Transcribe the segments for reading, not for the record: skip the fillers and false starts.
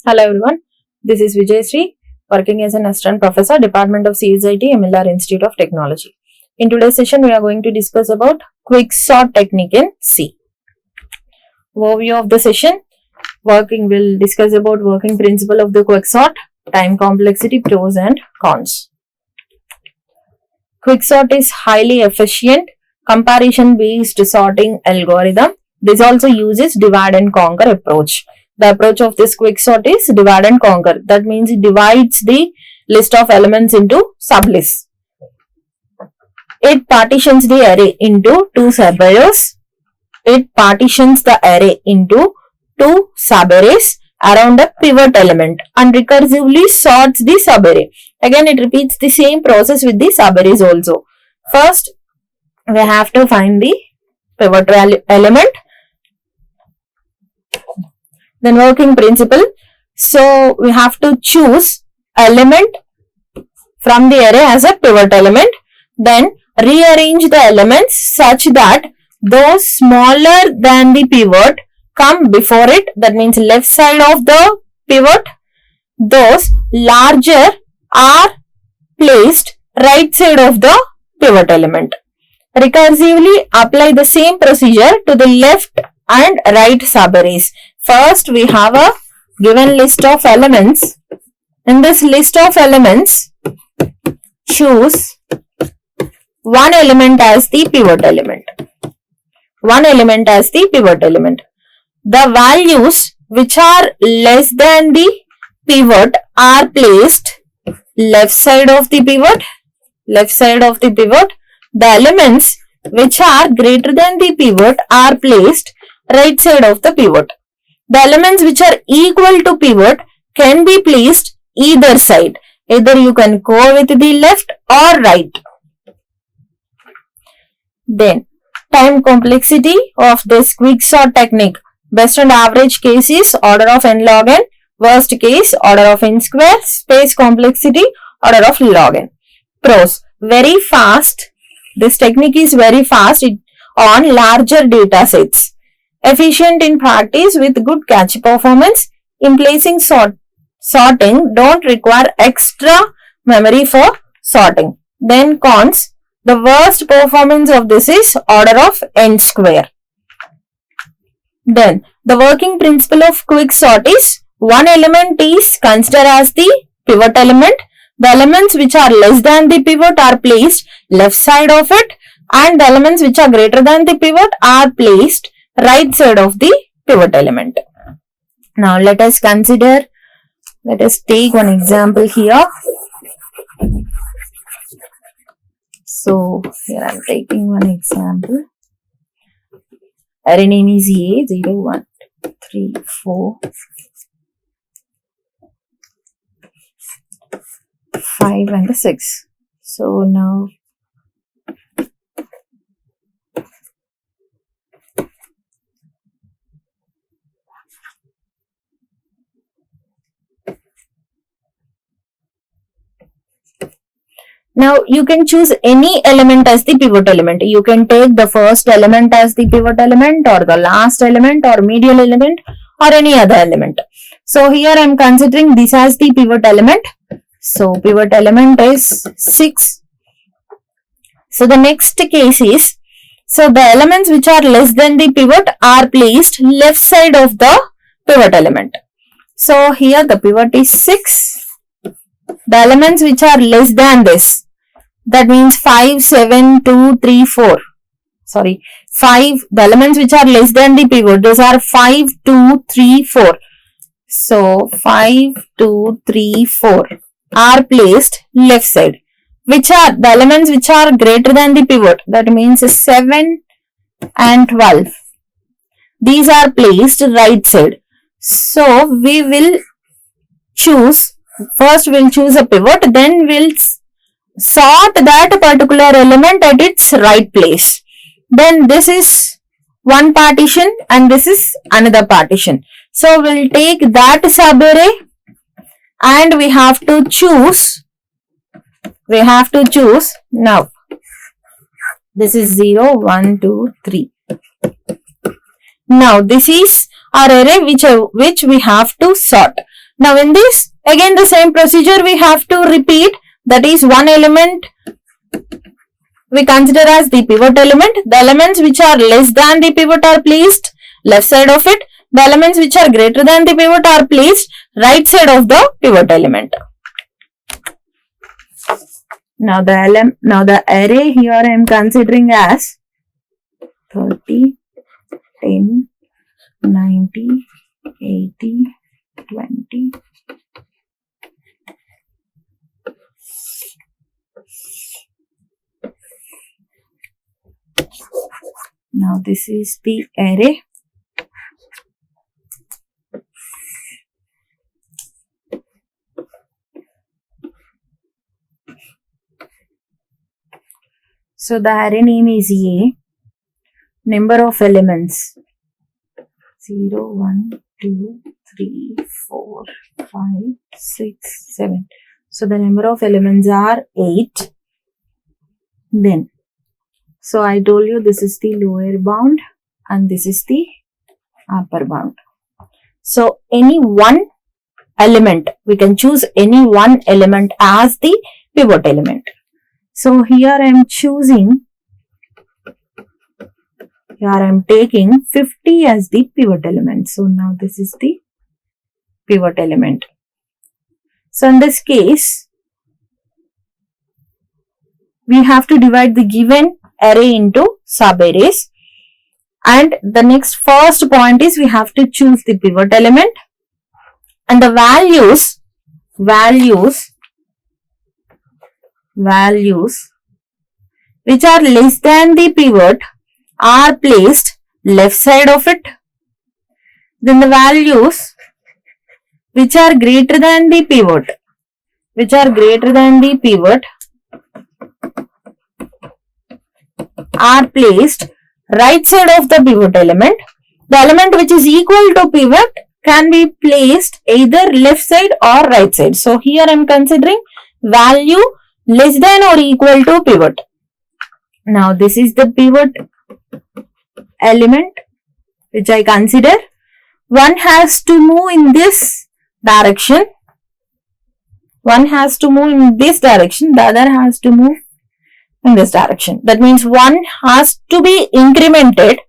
Hello everyone, this is Vijayasri, working as an assistant professor, Department of CSIT, MLR Institute of Technology. In today's session, we are going to discuss about quick sort technique in C. Overview of the session, we'll discuss about working principle of the quick sort, time complexity, pros and cons. Quick sort is highly efficient, comparison-based sorting algorithm. This also uses divide and conquer approach. The approach of this quick sort is divide and conquer. That means it divides the list of elements into sublists. It partitions the array into two subarrays. It partitions the array into two subarrays around a pivot element and recursively sorts the subarray. Again, it repeats the same process with the subarrays also. First, we have to find the pivot element. Then working principle. So we have to choose element from the array as a pivot element. Then rearrange the elements such that those smaller than the pivot come before it. That means left side of the pivot. Those larger are placed right side of the pivot element. Recursively apply the same procedure to the left and right subarrays. First, we have a given list of elements. In this list of elements, choose one element as the pivot element. One element as the pivot element. The values which are less than the pivot are placed left side of the pivot. Left side of the pivot. The elements which are greater than the pivot are placed right side of the pivot. The elements which are equal to pivot can be placed either side. Either you can go with the left or right. Then, time complexity of this quick sort technique. Best and average case is order of n log n. Worst case, order of n square. Space complexity, order of log n. Pros. Very fast. This technique is very fast on larger data sets. Efficient in practice with good catch performance. In placing sorting, don't require extra memory for sorting. Then cons. The worst performance of this is order of n square. Then the working principle of quick sort is one element is considered as the pivot element. The elements which are less than the pivot are placed left side of it, and the elements which are greater than the pivot are placed right side of the pivot element. Now let us take one example here. So here I am taking one example. Array name is A 0, 1, 2, 3, 4, 5 and 6. So now you can choose any element as the pivot element. You can take the first element as the pivot element, or the last element, or medial element, or any other element. So here I am considering this as the pivot element. So pivot element is 6. So the next case is, so the elements which are less than the pivot are placed left side of the pivot element. So here the pivot is 6. The elements which are less than this, that means 5, 7, 2, 3, 4. Sorry, 5. The elements which are less than the pivot, those are 5, 2, 3, 4. So 5, 2, 3, 4 are placed left side. Which are the elements which are greater than the pivot? That means 7 and 12. These are placed right side. So we will choose. First we'll choose a pivot, then we'll sort that particular element at its right place. Then this is one partition and this is another partition. So we'll take that subarray and we have to choose. Now this is 0, 1, 2, 3. Now this is our array which we have to sort. Now in this, again the same procedure we have to repeat. That is, one element we consider as the pivot element. The elements which are less than the pivot are placed left side of it. The elements which are greater than the pivot are placed right side of the pivot element. Now the array here I am considering as 30, 10, 90, 80, 20. Now this is the array. So the array name is A. Number of elements 0, 1, 2, 3, 4, 5, 6, 7. So the number of elements are 8. Then, so I told you this is the lower bound and this is the upper bound. So any one element, we can choose any one element as the pivot element. So here I am choosing, here I am taking 50 as the pivot element. So now this is the pivot element. So in this case, we have to divide the given array into sub-arrays. And the next first point is we have to choose the pivot element. And the values which are less than the pivot are placed left side of it. Then the values which are greater than the pivot are placed right side of the pivot element. The element which is equal to pivot can be placed either left side or right side. So here I am considering value less than or equal to pivot. Now this is the pivot element which I consider. One has to move in this direction. One has to move in this direction. The other has to move in this direction. That means one has to be incremented.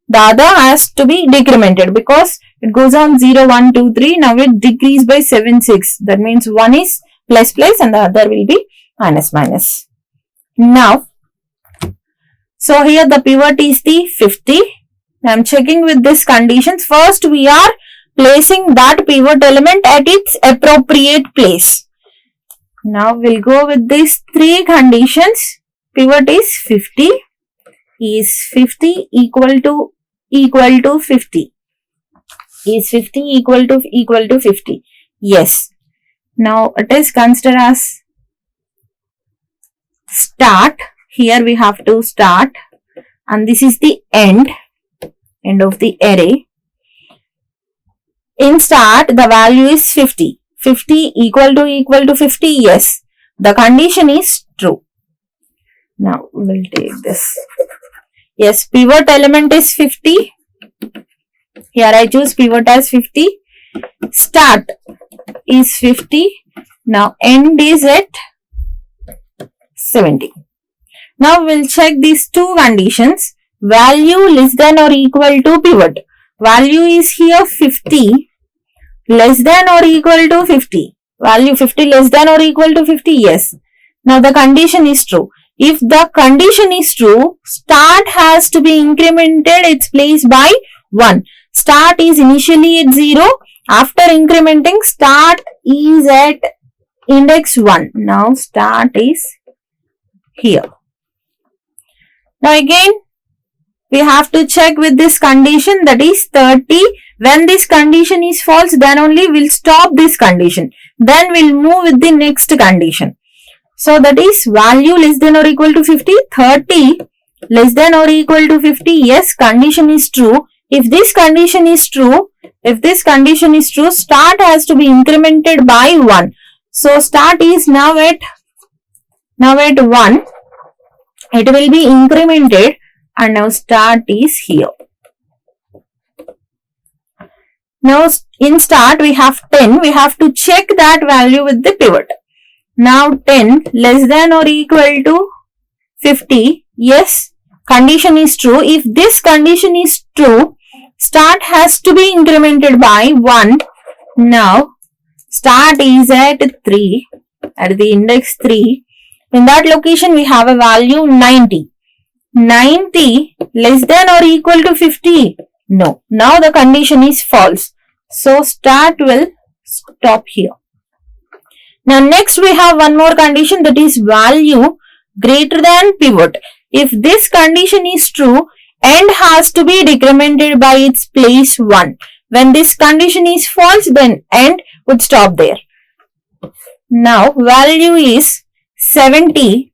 The other has to be decremented because it goes on 0, 1, 2, 3. Now it decreases by 7, 6. That means one is plus plus and the other will be minus minus. Now, so here the pivot is the 50. I am checking with these conditions. First we are placing that pivot element at its appropriate place. Now we'll go with these three conditions. Pivot is 50. Is 50 equal to 50? Is 50 equal to 50? Yes. Now it is considered as start. Here we have to start and this is the end of the array. In start the value is 50. 50 equal to 50? Yes. The condition is true. Now we'll take this. Yes, pivot element is 50. Here I choose pivot as 50. Start is 50. Now end is at 70. Now we'll check these two conditions. Value less than or equal to pivot. Value is here 50 less than or equal to 50. Value 50 less than or equal to 50. Yes. Now the condition is true. If the condition is true, start has to be incremented its place by 1. Start is initially at 0. After incrementing, start is at index 1. Now start is here. Now again, we have to check with this condition, that is 30. When this condition is false, then only we'll stop this condition. Then we'll move with the next condition. So that is value less than or equal to 50. 30 less than or equal to 50. Yes, condition is true. If this condition is true, start has to be incremented by 1. So start is now at 1. It will be incremented and now start is here. Now in start we have 10. We have to check that value with the pivot. Now 10 less than or equal to 50. Yes, condition is true. If this condition is true, start has to be incremented by 1. Now start is at 3, at the index 3. In that location we have a value 90. 90 less than or equal to 50. No. Now the condition is false. So start will stop here. Now next we have one more condition, that is value greater than pivot. If this condition is true, end has to be decremented by its place 1. When this condition is false, then end would stop there. Now value is 70.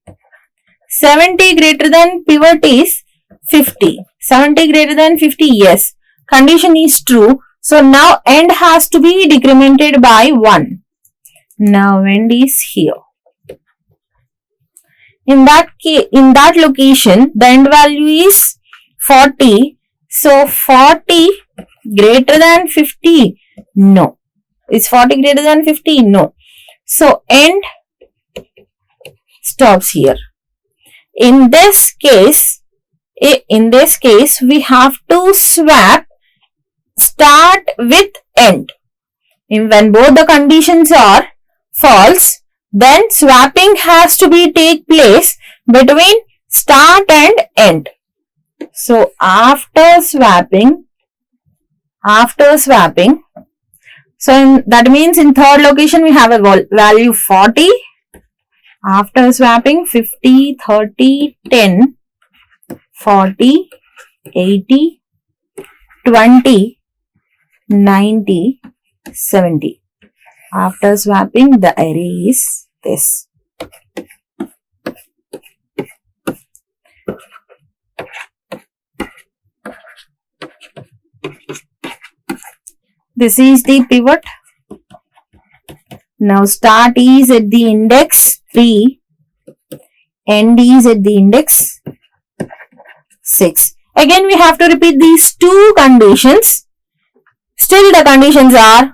70 greater than pivot is 50. 70 greater than 50, yes. Condition is true. So now end has to be decremented by 1. Now end is here. In that location, the end value is 40. So 40 greater than 50? No. Is 40 greater than 50? No. So end stops here. In this case, we have to swap start with end. When both the conditions are false, then swapping has to be take place between start and end. So after swapping, so that means in third location we have a value 40. After swapping 50, 30, 10, 40, 80, 20, 90, 70. After swapping, the array is this. This is the pivot. Now start is at the index 3, end is at the index 6. Again we have to repeat these two conditions. Still the conditions are,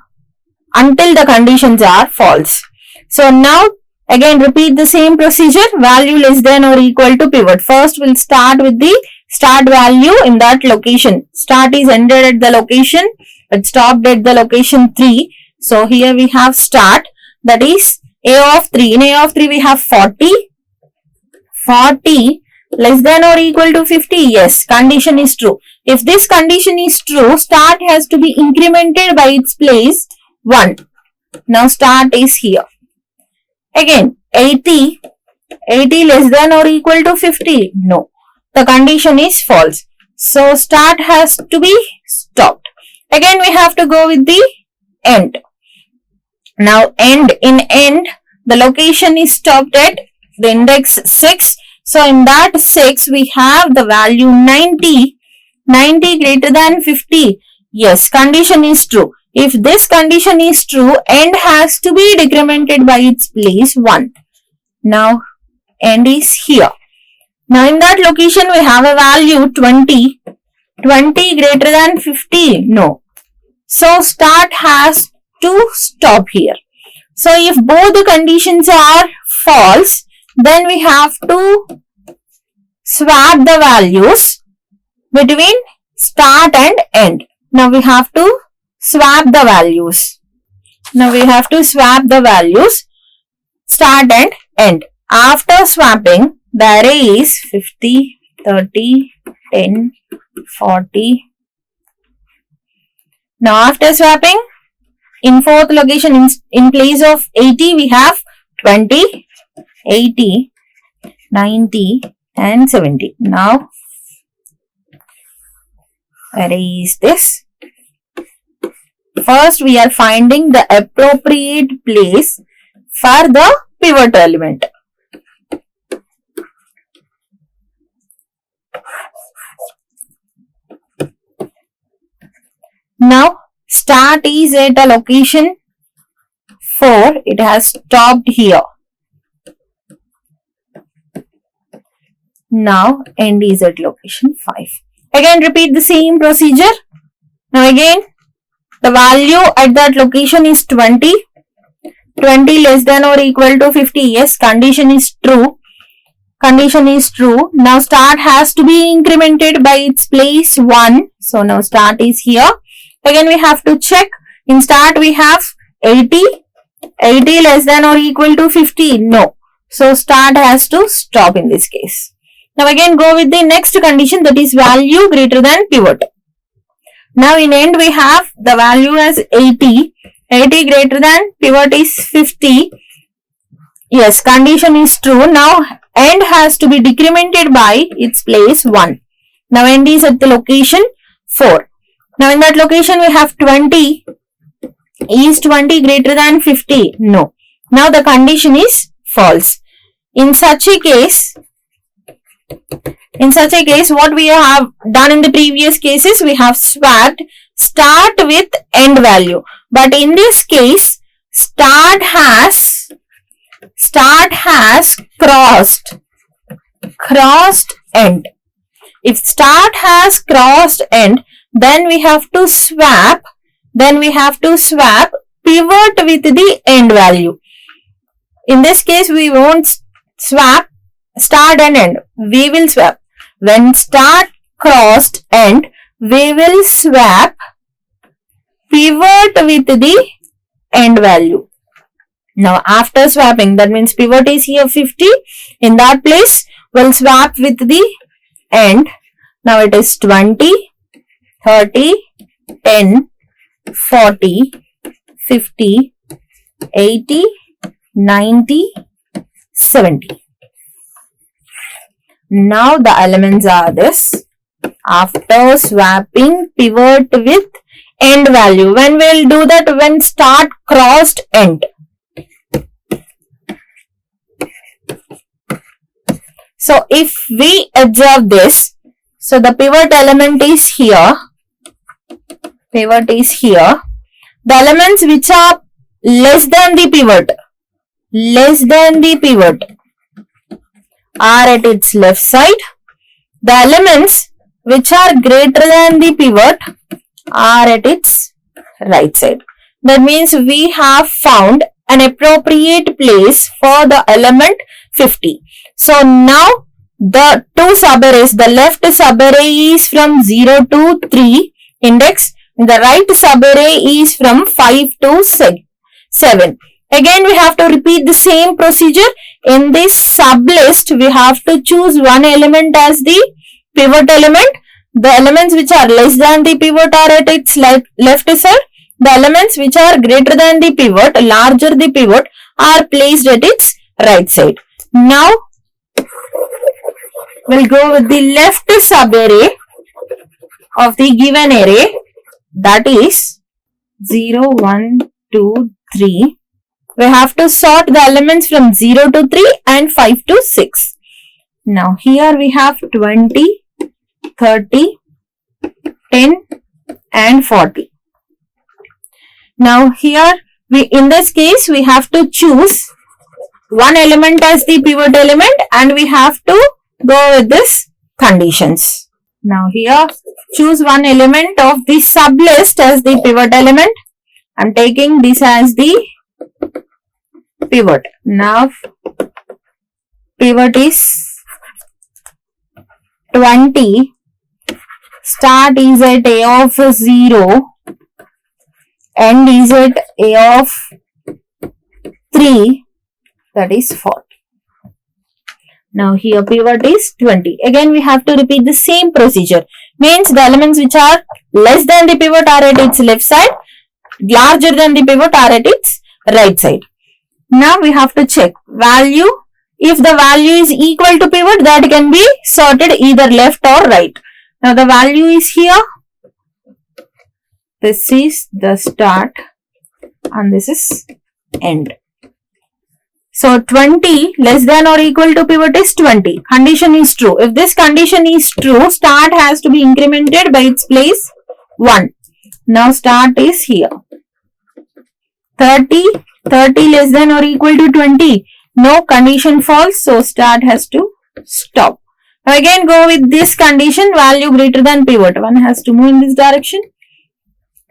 until the conditions are false. So now again repeat the same procedure, value less than or equal to pivot. First we'll start with the start value in that location. Start is ended at the location, but stopped at the location 3. So here we have start, that is A of 3. In A of 3 we have 40. 40 less than or equal to 50. Yes, condition is true. If this condition is true, start has to be incremented by its place 1. Now start is here. Again 80. 80 less than or equal to 50. No, the condition is false. So start has to be stopped. Again we have to go with the end. Now end, in end the location is stopped at the index 6. So in that 6 we have the value 90. 90 greater than 50. Yes, condition is true. If this condition is true, end has to be decremented by its place 1. Now end is here. Now in that location we have a value 20. 20 greater than 50. No. So start has to stop here. So if both the conditions are false, then we have to swap the values between start and end. Now we have to swap the values. Start and end. After swapping, the array is 50, 30, 10, 40. Now after swapping, in fourth location, in place of 80, we have 20, 80, 90 and 70. Now array is this. First we are finding the appropriate place for the pivot element. Now start is at a location 4. It has stopped here. Now end is at location 5. Again repeat the same procedure. Now again The value at that location is 20. 20 less than or equal to 50. Yes, condition is true. Condition is true. Now start has to be incremented by its place 1. So now start is here. Again we have to check. In start we have 80. 80 less than or equal to 50. No. So start has to stop in this case. Now again go with the next condition, that is value greater than pivot. Now in end we have the value as 80. 80 greater than pivot is 50. Yes, condition is true. Now end has to be decremented by its place 1. Now end is at the location 4. Now in that location we have 20. Is 20 greater than 50? No. Now the condition is false. In such a case, what we have done in the previous cases, we have swapped start with end value. But in this case, start has crossed end. If start has crossed end, then we have to swap pivot with the end value. In this case, we won't swap start and end. We will swap. When start crossed end, we will swap pivot with the end value. Now after swapping, that means pivot is here 50. In that place, we'll swap with the end. Now it is 20, 30, 10, 40, 50, 80, 90, 70. Now the elements are this. After swapping pivot with end value. When we'll do that? When start crossed end. So if we observe this, so the pivot element is here. Pivot is here. The elements which are less than the pivot are at its left side. The elements which are greater than the pivot are at its right side. That means we have found an appropriate place for the element 50. So now the two subarrays, the left subarray is from 0 to 3 index, the right subarray is from 5 to 7. Again we have to repeat the same procedure. In this sublist we have to choose one element as the pivot element. The elements which are less than the pivot are at its left side. The elements which are greater than the pivot, larger the pivot, are placed at its right side. Now we'll go with the left subarray of the given array, that is 0, 1, 2, 3. We have to sort the elements from 0 to 3 and 5 to 6. Now here we have 20, 30, 10 and 40. Now here in this case we have to choose one element as the pivot element and we have to go with this conditions. Now here choose one element of the sublist as the pivot element. I am taking this as the pivot. Now pivot is 20. Start is at A of 0. End is at A of 3. That is 40. Now here pivot is 20. Again we have to repeat the same procedure. Means the elements which are less than the pivot are at its left side. Larger than the pivot are at its right side. Now we have to check value. If the value is equal to pivot, that can be sorted either left or right. Now the value is here. This is the start and this is end. So 20 less than or equal to pivot is 20. Condition is true. If this condition is true, start has to be incremented by its place 1. Now start is here. 30 less than or equal to 20. No, condition false. So start has to stop. Now again go with this condition, value greater than pivot. One has to move in this direction.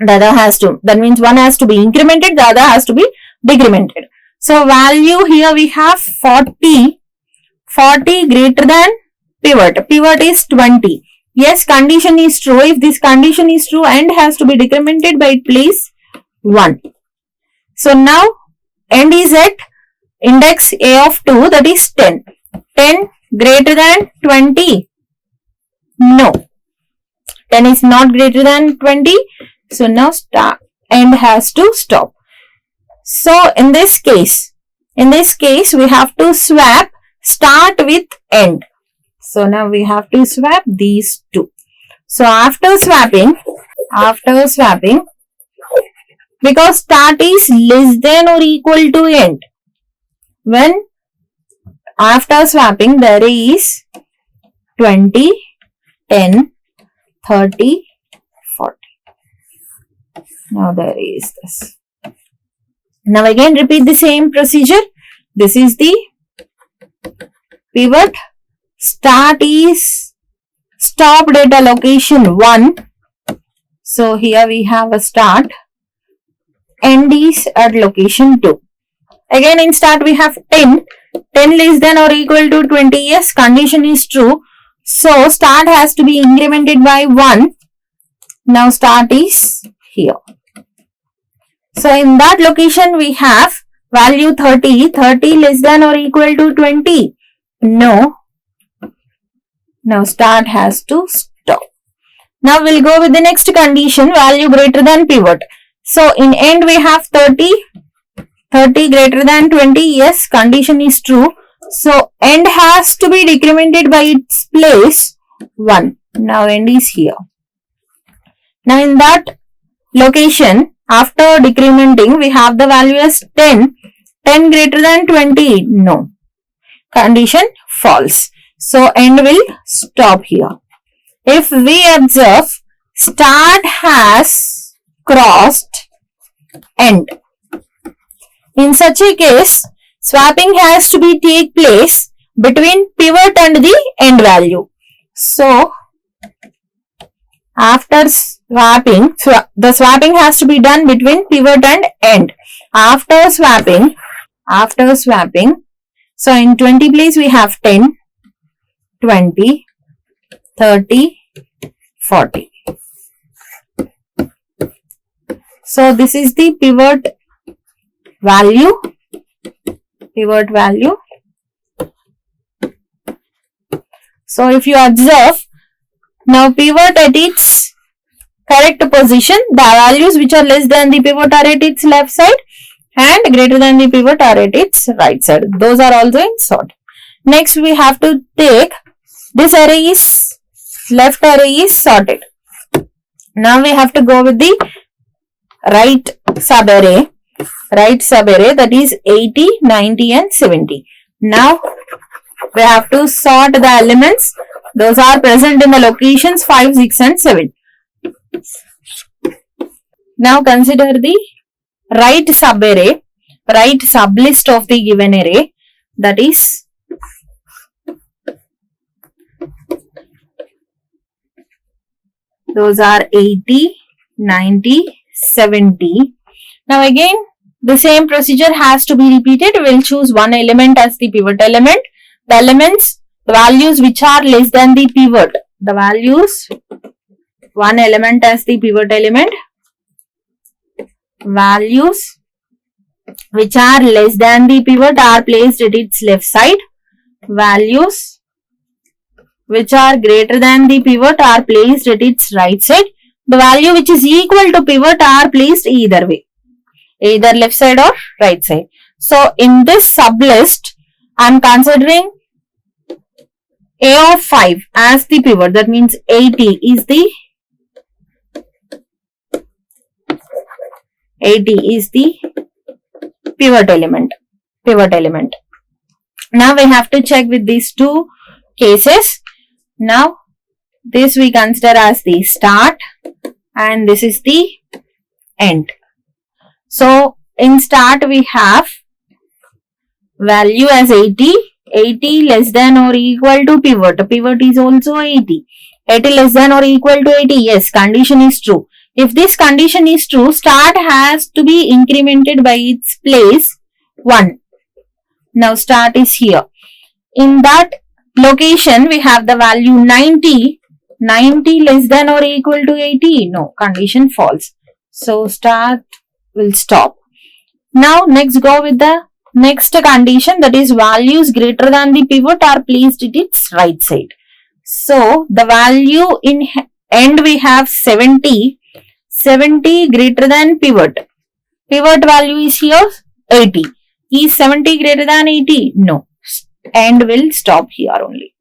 The other has to, that means one has to be incremented, the other has to be decremented. So value here we have 40, 40 greater than pivot. Pivot is 20. Yes, condition is true. If this condition is true, end has to be decremented by place 1. So now end is at index A of 2, that is 10. 10 greater than 20? No. 10 is not greater than 20. So now end has to stop. So in this case we have to swap start with end. So now we have to swap these two. So after swapping, because start is less than or equal to end, when after swapping there is 20, 10, 30, 40. Now there is this. Now again repeat the same procedure. This is the pivot. Start is stopped at a location 1. So here we have a start. End is at location 2. Again in start we have 10. 10 less than or equal to 20. Yes, condition is true. So start has to be incremented by 1. Now start is here. So in that location we have value 30. 30 less than or equal to 20. No. Now start has to stop. Now we'll go with the next condition, value greater than pivot. So in end we have 30. 30 greater than 20. Yes, condition is true. So end has to be decremented by its place 1. Now end is here. Now in that location, after decrementing, we have the value as 10. 10 greater than 20. No. Condition false. So end will stop here. If we observe, start has crossed end. In such a case, swapping has to be take place between pivot and the end value. So after swapping, the swapping has to be done between pivot and end. After swapping, so in 20 place we have 10, 20, 30, 40. So this is the pivot value. So if you observe, now pivot at its correct position, the values which are less than the pivot are at its left side and greater than the pivot are at its right side. Those are also in sort. Next we have to take this array is left array is sorted. Now we have to go with the right sub array that is 80, 90 and 70. Now we have to sort the elements. Those are present in the locations 5, 6 and 7. Now consider the right subarray, right sublist of the given array, that is those are 80, 90, 70. Now again the same procedure has to be repeated. We will choose one element as the pivot element. The elements, the values which are less than the pivot, the values, one element as the pivot element, values which are less than the pivot are placed at its left side, values which are greater than the pivot are placed at its right side, the value which is equal to pivot are placed either way, either left side or right side. So in this sublist, I am considering A of 5 as the pivot. That means 80 is the pivot element. Now we have to check with these two cases. Now this we consider as the start and this is the end. So in start we have value as 80, 80 less than or equal to pivot. Pivot is also 80. 80 less than or equal to 80. Yes, condition is true. If this condition is true, start has to be incremented by its place 1. Now start is here. In that location, we have the value 90. 90 less than or equal to 80? No, condition false. So start will stop. Now next go with the next condition, that is values greater than the pivot are placed at its right side. So the value in end we have 70. 70 greater than pivot. Pivot value is here 80. Is 70 greater than 80? No. End will stop here only.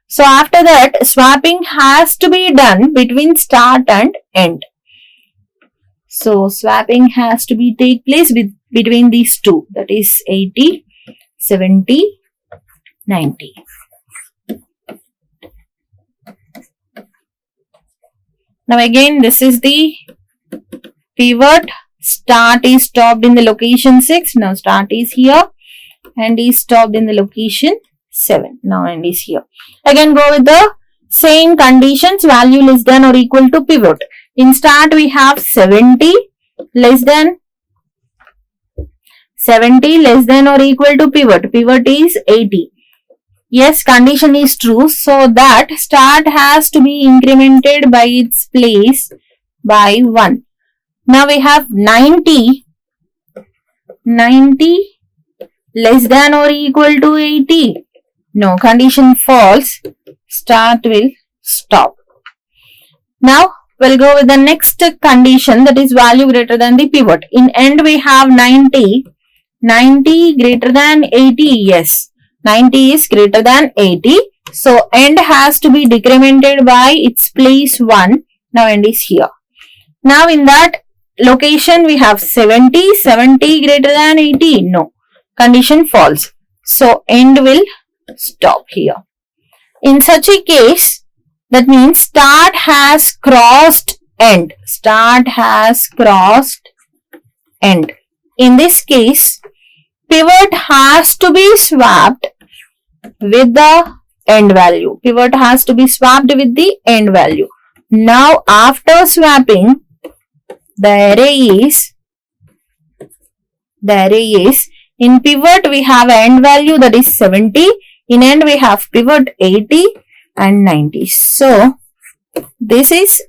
So after that, swapping has to be done between start and end. So swapping has to be take place between these two, that is 80, 70, 90. Now again, this is the pivot. Start is stopped in the location 6. Now start is here and is stopped in the location 7. Now end is here. Again go with the same conditions, value less than or equal to pivot. In start we have 70 less than or equal to pivot. Pivot is 80. Yes, condition is true. So that start has to be incremented by its place by 1. Now we have 90 less than or equal to 80. No, condition false. Start will stop. Now we'll go with the next condition, that is value greater than the pivot. In end we have 90. 90 greater than 80. Yes, 90 is greater than 80. So end has to be decremented by its place 1. Now end is here. Now in that location we have 70. 70 greater than 80. No, condition false. So end will stop here. In such a case, that means start has crossed end. Start has crossed end. In this case, pivot has to be swapped with the end value. Pivot has to be swapped with the end value. Now after swapping, the array is in pivot we have end value, that is 70. In end we have pivot 80 and 90. So this is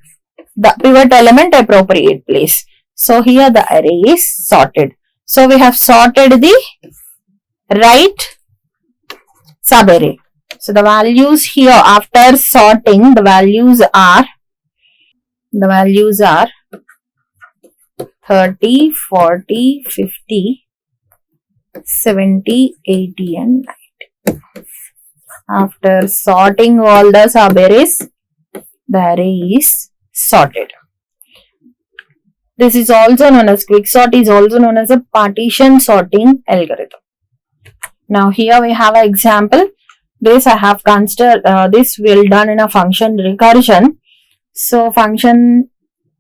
the pivot element appropriate place. So here the array is sorted. So we have sorted the right subarray. So the values here after sorting, the values are 30, 40, 50, 70, 80 and 90. After sorting all the subarrays, the array is sorted. This is also known as quicksort, is also known as a partition sorting algorithm. Now here we have an example. This I have considered, this will done in a function recursion. So function,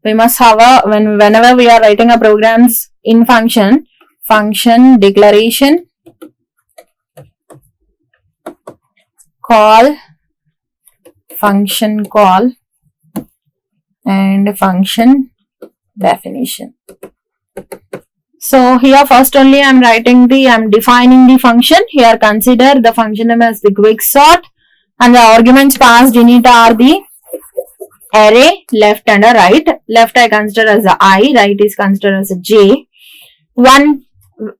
we must have a, whenever we are writing a programs in function declaration, call, function call and function definition. So here first only I am defining the function. Here consider the function name as the quicksort and the arguments passed in it are the array left and a right. Left I consider as a I, right is considered as a j. One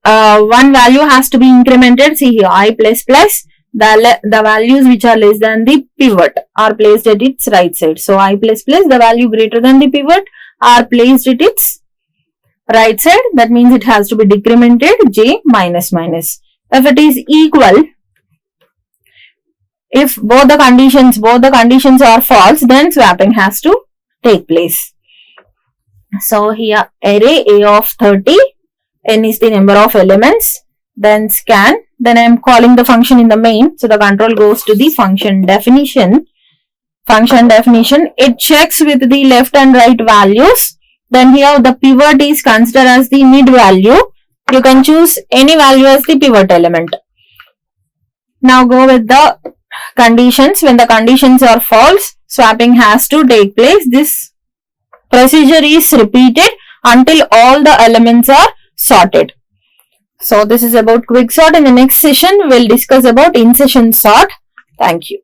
value has to be incremented. See here I plus plus. The values which are less than the pivot are placed at its right side. So I plus plus, the value greater than the pivot are placed at its right side. That means it has to be decremented j minus minus. If it is equal, if both the conditions are false, then swapping has to take place. So here array A of 30, n is the number of elements, then scan, then I am calling the function in the main. So the control goes to the function definition. It checks with the left and right values. Then here the pivot is considered as the mid value. You can choose any value as the pivot element. Now go with the conditions. When the conditions are false, swapping has to take place. This procedure is repeated until all the elements are sorted. So this is about quick sort. In the next session, we'll discuss about in-session sort. Thank you.